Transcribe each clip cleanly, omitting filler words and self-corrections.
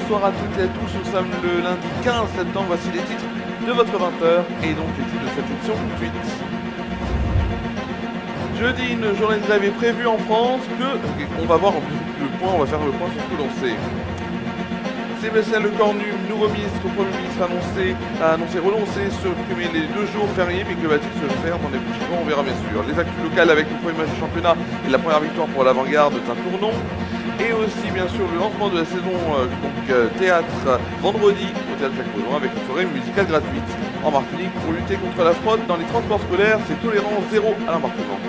bonsoir à toutes et à tous, nous sommes le lundi 15 septembre, voici les titres de votre 20h et donc les titres de cette émission tout de suite. Jeudi, une journée de grève est prévue en France, on va voir on va faire le point sur ce que l'on sait. Sébastien Lecornu, nouveau ministre, Premier ministre a annoncé renoncer sur supprimer les 2 jours fériés, mais que va-t-il se faire dans les prochains jours, on verra bien sûr. Les actus locales avec le premier match du championnat et la première victoire pour l'Avant-Garde de Saint-Tournon. Et aussi bien sûr le lancement de la saison théâtre vendredi au Théâtre Jacques Baudouin avec une soirée musicale gratuite. En Martinique, pour lutter contre la fraude dans les transports scolaires, c'est tolérance zéro à l'embarquement.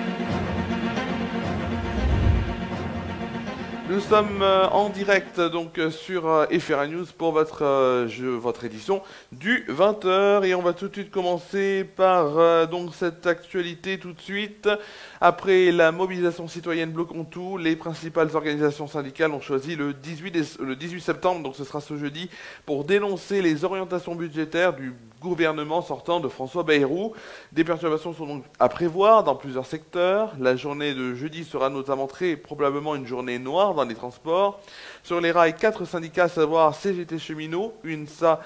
Nous sommes en direct donc sur FRA News pour votre édition du 20h et on va tout de suite commencer par donc cette actualité tout de suite. Après la mobilisation citoyenne bloquant tout, les principales organisations syndicales ont choisi le 18 septembre, donc ce sera ce jeudi, pour dénoncer les orientations budgétaires du gouvernement sortant de François Bayrou. Des perturbations sont donc à prévoir dans plusieurs secteurs. La journée de jeudi sera notamment très probablement une journée noire dans les transports. Sur les rails, 4 syndicats, à savoir CGT Cheminots, UNSA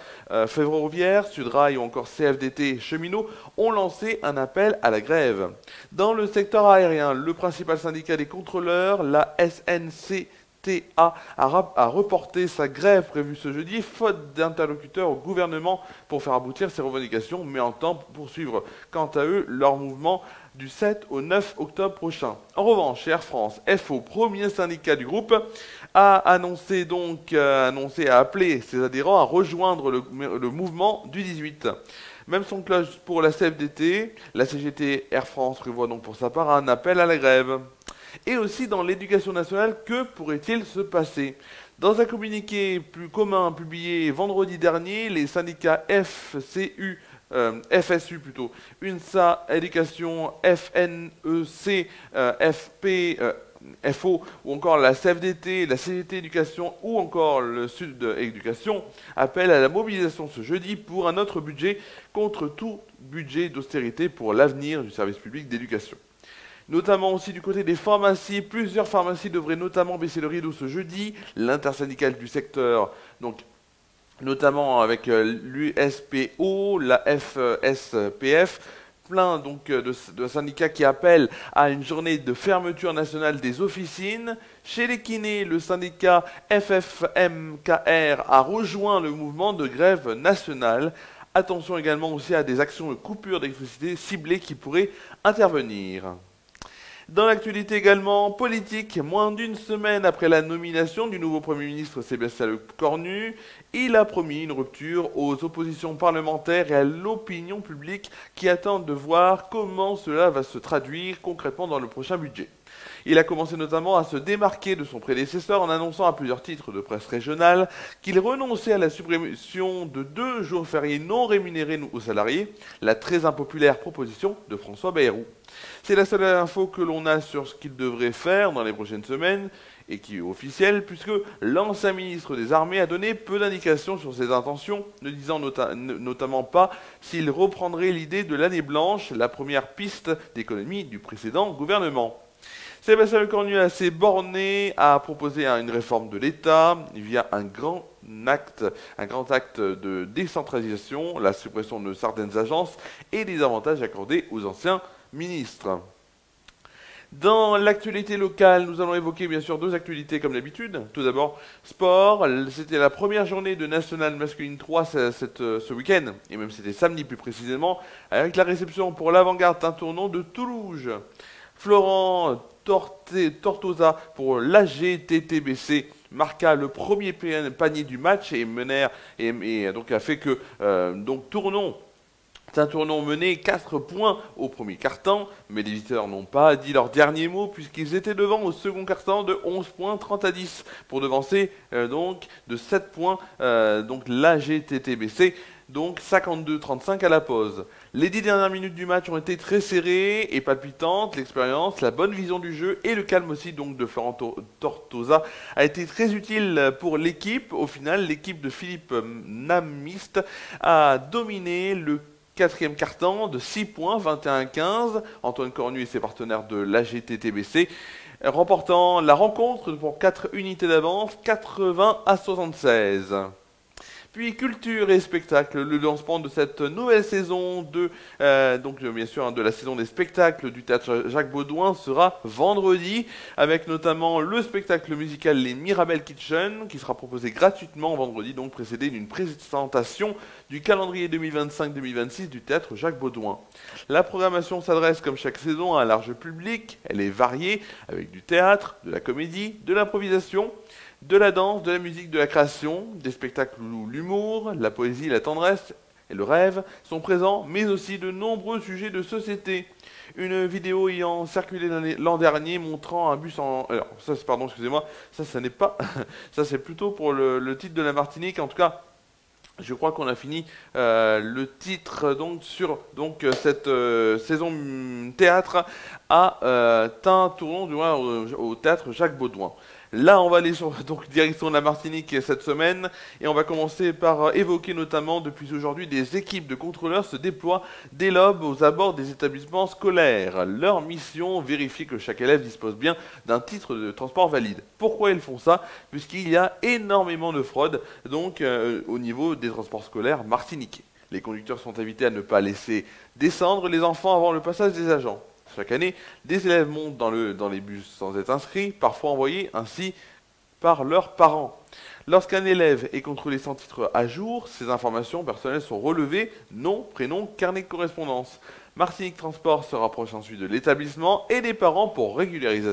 Ferroviaire, Sudrail ou encore CFDT Cheminots, ont lancé un appel à la grève. Dans le secteur aérien, le principal syndicat des contrôleurs, la SNCTA, a reporté sa grève prévue ce jeudi, faute d'interlocuteurs au gouvernement pour faire aboutir ses revendications, mais entend poursuivre quant à eux leur mouvement du 7 au 9 octobre prochain. En revanche, Air France, FO, premier syndicat du groupe, a appelé ses adhérents à rejoindre le mouvement du 18. Même son cloche pour la CFDT, la CGT Air France prévoit donc pour sa part un appel à la grève. Et aussi dans l'éducation nationale, que pourrait-il se passer? Dans un communiqué plus commun publié vendredi dernier, les syndicats FSU plutôt, UNSA, Éducation, FNEC, FP, FO, ou encore la CFDT, la CGT Éducation, ou encore le Sud Éducation, appellent à la mobilisation ce jeudi pour un autre budget contre tout budget d'austérité pour l'avenir du service public d'éducation. Notamment aussi du côté des pharmacies, plusieurs pharmacies devraient notamment baisser le rideau ce jeudi. L'intersyndicale du secteur, donc notamment avec l'USPO, la FSPF, plein donc de syndicats qui appellent à une journée de fermeture nationale des officines. Chez les kinés, le syndicat FFMKR a rejoint le mouvement de grève nationale. Attention également aussi à des actions de coupure d'électricité ciblées qui pourraient intervenir. Dans l'actualité également politique, moins d'une semaine après la nomination du nouveau Premier ministre Sébastien Lecornu, il a promis une rupture aux oppositions parlementaires et à l'opinion publique qui attendent de voir comment cela va se traduire concrètement dans le prochain budget. Il a commencé notamment à se démarquer de son prédécesseur en annonçant à plusieurs titres de presse régionale qu'il renonçait à la suppression de 2 jours fériés non rémunérés aux salariés, la très impopulaire proposition de François Bayrou. C'est la seule info que l'on a sur ce qu'il devrait faire dans les prochaines semaines et qui est officielle puisque l'ancien ministre des Armées a donné peu d'indications sur ses intentions, ne disant notamment pas s'il reprendrait l'idée de l'année blanche, la première piste d'économie du précédent gouvernement. Sébastien Lecornu a assez borné à proposer une réforme de l'État via un grand acte de décentralisation, la suppression de certaines agences et des avantages accordés aux anciens ministres. Dans l'actualité locale, nous allons évoquer bien sûr 2 actualités comme d'habitude. Tout d'abord, sport. C'était la première journée de National Masculine 3 ce week-end, et même c'était samedi plus précisément, avec la réception pour l'Avant-Garde Saint-Tournon de Toulouse. Florent Tortosa pour l'AGTTBC marqua le premier panier du match et donc a fait que Saint-Tournon menait 4 points au premier quart-temps, mais les visiteurs n'ont pas dit leur dernier mot puisqu'ils étaient devant au second quart-temps de 11 points 30 à 10 pour devancer donc de 7 points donc l'AGTTBC. Donc 52-35 à la pause. Les 10 dernières minutes du match ont été très serrées et palpitantes. L'expérience, la bonne vision du jeu et le calme aussi donc de Florent Tortosa a été très utile pour l'équipe. Au final, l'équipe de Philippe Namiste a dominé le 4e quart-temps de 6 points, 21-15. Antoine Cornu et ses partenaires de l'AGTTBC remportant la rencontre pour 4 unités d'avance, 80-76. Puis culture et spectacle, le lancement de cette nouvelle saison bien sûr de la saison des spectacles du théâtre Jacques Baudouin sera vendredi, avec notamment le spectacle musical Les Mirabel Kitchen, qui sera proposé gratuitement vendredi, donc précédé d'une présentation du calendrier 2025-2026 du théâtre Jacques Baudouin. La programmation s'adresse comme chaque saison à un large public, elle est variée, avec du théâtre, de la comédie, de l'improvisation, de la danse, de la musique, de la création, des spectacles où l'humour, la poésie, la tendresse et le rêve sont présents, mais aussi de nombreux sujets de société. Une vidéo ayant circulé l'an dernier montrant un bus en... Alors, ça, pardon, excusez-moi, ça n'est pas... ça, c'est plutôt pour le titre de la Martinique. En tout cas, je crois qu'on a fini le titre sur cette saison théâtre à Tintournon, du moins au théâtre Jacques Baudouin. Là, on va aller sur direction de la Martinique cette semaine et on va commencer par évoquer notamment depuis aujourd'hui des équipes de contrôleurs se déploient dès l'aube aux abords des établissements scolaires. Leur mission, vérifier que chaque élève dispose bien d'un titre de transport valide. Pourquoi ils font ça? Puisqu'il y a énormément de fraude au niveau des transports scolaires martiniquais. Les conducteurs sont invités à ne pas laisser descendre les enfants avant le passage des agents. Chaque année, des élèves montent dans les bus sans être inscrits, parfois envoyés ainsi par leurs parents. Lorsqu'un élève est contrôlé sans titre à jour, ses informations personnelles sont relevées, nom, prénom, carnet de correspondance. Martinique Transport se rapproche ensuite de l'établissement et des parents pour régulariser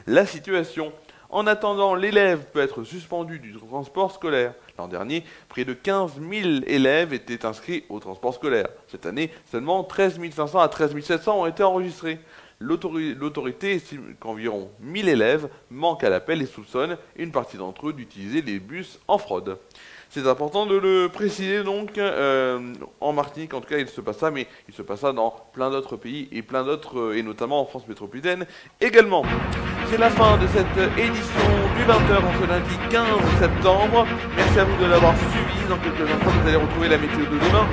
la situation. En attendant, l'élève peut être suspendu du transport scolaire. L'an dernier, près de 15 000 élèves étaient inscrits au transport scolaire. Cette année, seulement 13 500 à 13 700 ont été enregistrés. L'autorité estime qu'environ 1000 élèves manquent à l'appel et soupçonnent une partie d'entre eux d'utiliser les bus en fraude. C'est important de le préciser en Martinique, en tout cas il se passe ça, mais il se passe ça dans plein d'autres pays et et notamment en France métropolitaine également. C'est la fin de cette édition du 20h en ce lundi 15 septembre. Merci à vous de l'avoir suivi. Dans quelques instants, vous allez retrouver la météo de demain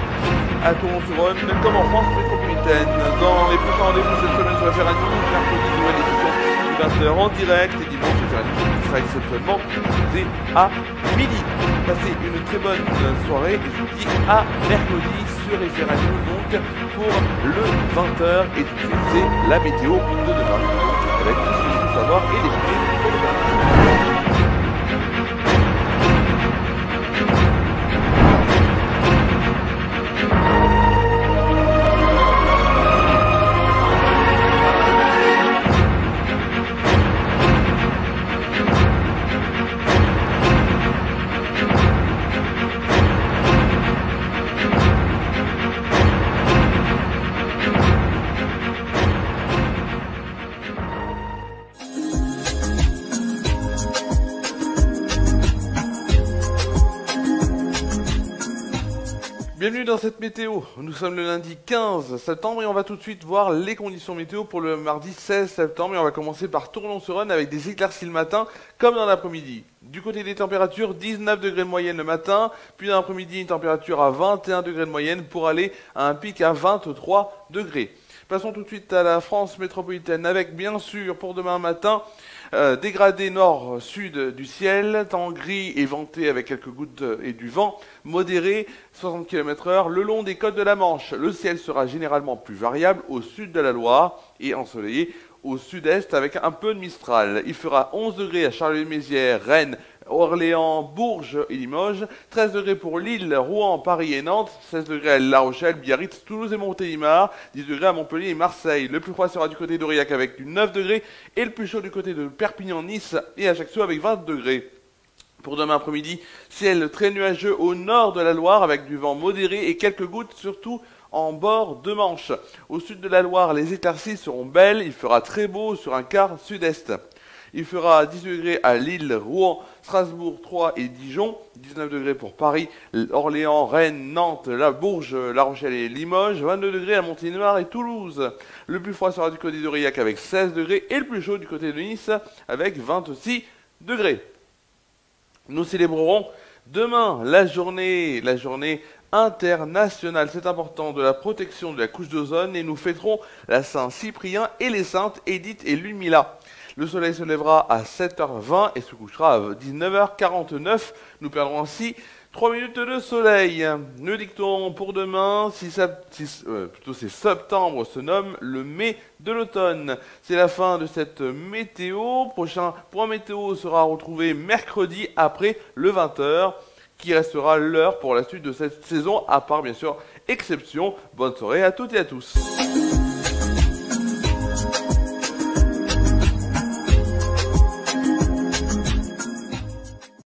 à Toulon-sur-Rhône, comme en France métropolitaine. Dans les prochains rendez-vous cette semaine sur FR News, mercredi, nouvelle édition du 20h en direct et dimanche, FR News qui sera exceptionnellement diffusé à midi. Passez une très bonne soirée et je vous dis à mercredi sur FR News pour le 20h et tout de suite c'est la météo de demain. Avec tout ce qu'il faut savoir et découvrir pour demain. Bienvenue dans cette météo, nous sommes le lundi 15 septembre et on va tout de suite voir les conditions météo pour le mardi 16 septembre et on va commencer par Tournon-sur-Rhône avec des éclaircies le matin comme dans l'après-midi. Du côté des températures, 19 degrés de moyenne le matin, puis dans l'après-midi une température à 21 degrés de moyenne pour aller à un pic à 23 degrés. Passons tout de suite à la France métropolitaine avec bien sûr pour demain matin dégradé nord-sud du ciel, temps gris et venté avec quelques gouttes et du vent, modéré 60 km/h le long des côtes de la Manche. Le ciel sera généralement plus variable au sud de la Loire et ensoleillé au sud-est avec un peu de Mistral. Il fera 11 degrés à Charleville-Mézières, Rennes, Orléans, Bourges et Limoges, 13 degrés pour Lille, Rouen, Paris et Nantes, 16 degrés à La Rochelle, Biarritz, Toulouse et Montélimar, 10 degrés à Montpellier et Marseille. Le plus froid sera du côté d'Aurillac avec du 9 degrés et le plus chaud du côté de Perpignan, Nice et Ajaccio avec 20 degrés. Pour demain après-midi, ciel très nuageux au nord de la Loire avec du vent modéré et quelques gouttes surtout en bord de Manche. Au sud de la Loire, les éclaircies seront belles, il fera très beau sur un quart sud-est. Il fera 10 degrés à Lille, Rouen, Strasbourg, Troyes et Dijon, 19 degrés pour Paris, Orléans, Rennes, Nantes, Bourges, La Rochelle et Limoges, 22 degrés à Montélimar et Toulouse. Le plus froid sera du côté d'Aurillac avec 16 degrés et le plus chaud du côté de Nice avec 26 degrés. Nous célébrerons Demain, la journée internationale, c'est important, de la protection de la couche d'ozone et nous fêterons la Saint-Cyprien et les saintes Édith et Ludmilla. Le soleil se lèvera à 7h20 et se couchera à 19h49. Nous perdrons ainsi 3 minutes de soleil. Le dicton pour demain, c'est septembre, se nomme le mai de l'automne. C'est la fin de cette météo. Prochain point météo sera retrouvé mercredi après le 20h, qui restera l'heure pour la suite de cette saison, à part bien sûr exception. Bonne soirée à toutes et à tous.